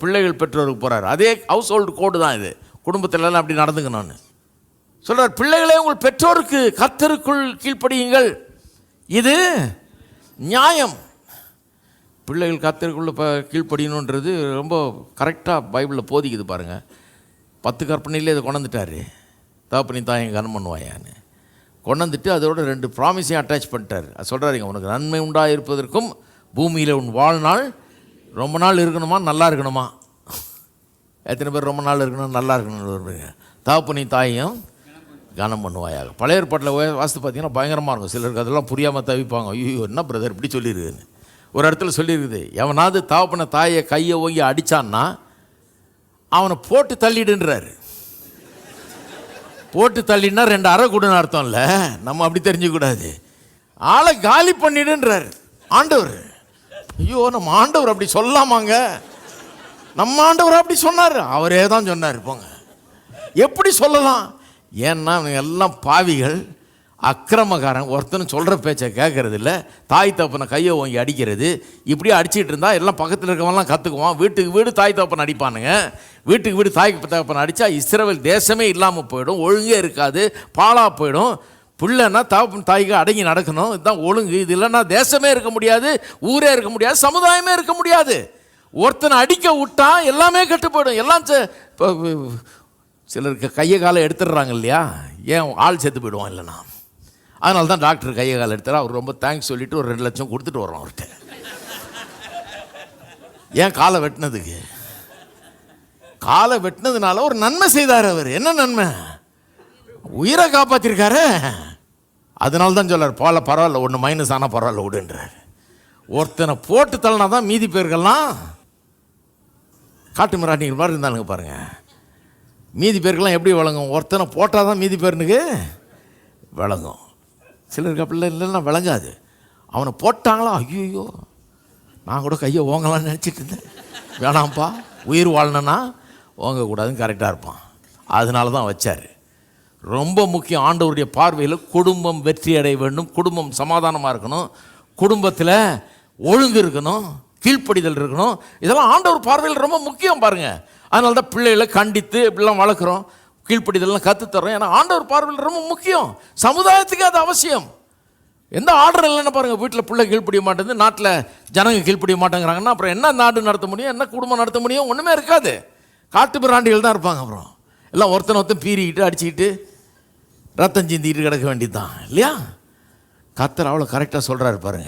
பிள்ளைகள் பெற்றோருக்கு போகிறார். அதே ஹவுஸ் ஹோல்டு கோடு தான் இது. குடும்பத்திலலாம் அப்படி நடந்துக்கணும்னு சொல்கிறார். பிள்ளைகளே உங்கள் பெற்றோருக்கு கர்த்தருக்குள் கீழ்ப்படியுங்கள், இது நியாயம். பிள்ளைகள் கர்த்தருக்குள்ள கீழ்ப்படியணுன்றது ரொம்ப கரெக்டாக பைபிளில் போதிக்குது பாருங்கள். 10 கற்பனையிலே இதை கொண்டுட்டார். தகப்பனி தாயை கனம் பண்ணுவாயான்னு கொண்டுட்டு அதோட 2 ப்ராமிஸையும் அட்டாச் பண்ணிட்டார். அது சொல்கிறாருங்க, உனக்கு நன்மை உண்டாக இருப்பதற்கும் பூமியில் உன் வாழ்நாள் ரொம்ப நாள் இருக்கணுமா, நல்லா இருக்கணுமா? எத்தனை பேர் ரொம்ப நாள் இருக்கணும், நல்லா இருக்கணும்னு? தகப்பனி தாயையும் கனம் பண்ணுவாயாக. பழைய ஏற்பாட்டில் வாஸ்து பார்த்தீங்கன்னா பயங்கரமாக இருக்கும். சிலருக்கு அதெல்லாம் புரியாமல் தவிப்பாங்க. ஐயோ என்ன பிரதர் இப்படி சொல்லியிருக்குன்னு. ஒரு இடத்துல சொல்லியிருக்குது, எவனாவது தகப்பனை தாயை கையை ஓங்கி அடித்தான்னா அவனை போட்டு தள்ளிடுன்றாரு. போட்டு தள்ளினா 2 அறை கூடன்னு அர்த்தம் இல்லை. நம்ம அப்படி தெரிஞ்சுக்கூடாது. ஆளை காலி பண்ணிடுன்றார் ஆண்டவர். ஐயோ நம்ம ஆண்டவர் அப்படி சொல்லாமாங்க? நம்ம ஆண்டவர் அப்படி சொன்னார்? அவரே தான் சொன்னார். போங்க, எப்படி சொல்லலாம்? ஏன்னா எல்லாம் பாவிகள், அக்கிரமக்காரன். ஒருத்தனும் சொல்கிற பேச்சை கேட்கறது இல்லை. தாய் தப்பனை கையை ஓங்கி அடிக்கிறது. இப்படியே அடிச்சிட்டு இருந்தா எல்லாம் பக்கத்தில் இருக்கவங்கலாம் கற்றுக்குவான். வீட்டுக்கு வீடு தாய் தப்பனை அடிப்பானுங்க. வீட்டுக்கு வீடு தாய் தப்பனை அடித்தா இஸ்ரவேல் தேசமே இல்லாமல் போயிடும், ஒழுங்கே இருக்காது, பாழாக போயிடும். பிள்ளைன்னா தகப்பன் தாய்க்கு அடங்கி நடக்கணும், இதுதான் ஒழுங்கு. இது இல்லைன்னா தேசமே இருக்க முடியாது, ஊரே இருக்க முடியாது, சமுதாயமே இருக்க முடியாது. ஒருத்தனை அடிக்க விட்டா எல்லாமே கெட்டு போயிடும். எல்லாம் சிலருக்கு கையை காலை எடுத்துடுறாங்க இல்லையா? ஏன் ஆள் செத்து போயிடுவான் இல்லைனா? அதனால தான் டாக்டர் கையை காலை எடுத்தார். அவர் ரொம்ப தேங்க்ஸ் சொல்லிவிட்டு ஒரு 2 லட்சம் கொடுத்துட்டு வரோம் அவர்கிட்ட. ஏன் காலை வெட்டினதுக்கு? காலை வெட்டினதுனால ஒரு நன்மை செய்தார் அவர். என்ன நன்மை? உயிரை காப்பாற்றிருக்காரு. அதனால தான் சொல்றார், போல பரவாயில்ல, ஒன்று மைனஸ் ஆனால் பரவாயில்ல விடுன்றார். ஒருத்தனை போட்டு தள்ளினா தான் மீதி பேர்கள்லாம் காட்டு மிராட்டிகள் மாதிரி இருந்தானுங்க பாருங்க. மீதி பேருக்கெல்லாம் எப்படி விளங்கும்? ஒருத்தனை போட்டால் தான் மீதி பேருனுக்கு விளங்கும். சிலருக்கு அப்படிலாம் இல்லைன்னா விளங்காது. அவனை போட்டாங்களா, ஐயோ நான் கூட கையை ஓங்கலான்னு நினச்சிட்டு இருந்தேன். வேணாம்ப்பா, உயிர் வாழணுன்னா ஓங்கக்கூடாதுன்னு கரெக்டாக இருப்பான். அதனால தான் வச்சார். ரொம்ப முக்கியம். ஆண்டவருடைய பார்வையில் குடும்பம் வெற்றி அடைய வேண்டும், குடும்பம் சமாதானமாக இருக்கணும், குடும்பத்தில் ஒழுங்கு இருக்கணும், கீழ்ப்படிதல் இருக்கணும். இதெல்லாம் ஆண்டவர் பார்வையில் ரொம்ப முக்கியம் பாருங்கள். அதனால தான் பிள்ளைகளை கண்டித்து இப்படிலாம் வளர்க்குறோம், கீழ்ப்படிதெல்லாம் கற்றுத்தரோம். ஏன்னா ஆண்டவர் பார்வையில் ரொம்ப முக்கியம். சமுதாயத்துக்கு அது அவசியம். எந்த ஆர்டர் இல்லைன்னு பாருங்கள். வீட்டில் பிள்ளை கீழ்ப்படிய மாட்டேங்குது, நாட்டில் ஜனங்க கீழ்ப்படிய மாட்டேங்கிறாங்கன்னா அப்புறம் என்ன நாடு நடத்த முடியும், என்ன குடும்பம் நடத்த முடியும்? ஒன்றுமே இருக்காது. காட்டு பிராண்டிகள் தான் இருப்பாங்க. அப்புறம் எல்லாம் ஒருத்தன் பீறிக்கிட்டு அடிச்சுக்கிட்டு ரத்தம் சிந்திக்கிட்டு கிடக்க வேண்டியது தான் இல்லையா? கர்த்தர் அவ்வளோ கரெக்டாக சொல்கிறாரு பாருங்கள்.